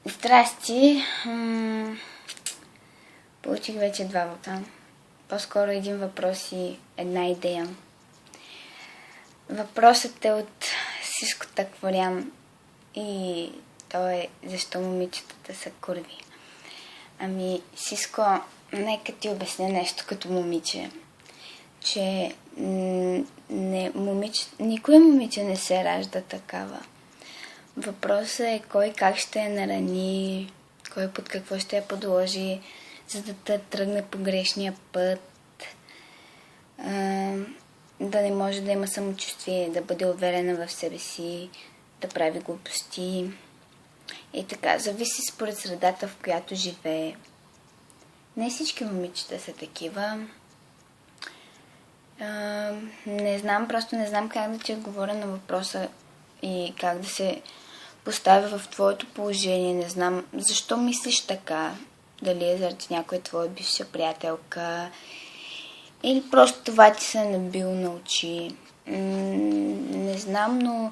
Здрасти. Получих вече два въпроса. По-скоро един въпрос и една идея. Въпросът е от Сиско Такворян и той е защо момичетата са курви. Сиско, нека ти обясня нещо като момиче, че никоя момиче не се ражда такава. Въпросът е кой как ще я нарани, кой под какво ще я подложи, за да те тръгне по грешния път, да не може да има самочувствие, да бъде уверена в себе си, да прави глупости и така. Зависи според средата, в която живее. Не всички момичета са такива. Просто не знам как да ти отговоря на въпроса и как да се поставя в твоето положение. Не знам защо мислиш така. Дали е заради някоя твоя бивша приятелка или просто това ти се е набило на очи. Не знам, но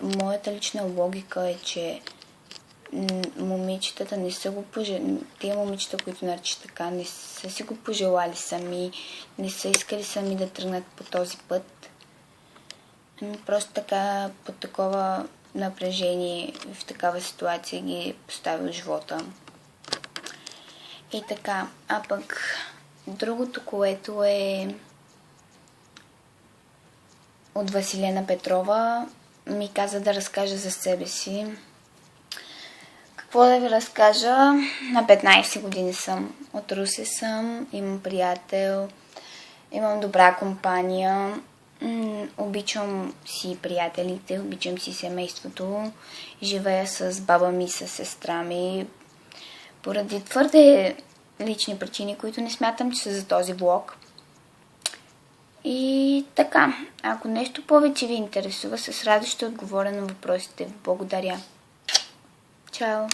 моята лична логика е, че момичетата не са го пожелали. Тия момичета, които наричат така, не са си го пожелали сами, не са искали сами да тръгнат по този път. Просто така, по такова напрежение, в такава ситуация ги е поставил живота. И така, а пък другото, което е от Василена Петрова, ми каза да разкажа за себе си. Какво да ви разкажа? На 15 години съм. От Русе съм, имам приятел, имам добра компания, обичам си приятелите, обичам си семейството, живея с баба ми, с сестра ми, поради твърде лични причини, които не смятам, че са за този влог. И така, ако нещо повече ви интересува, с радост ще отговоря на въпросите. Благодаря. Чао!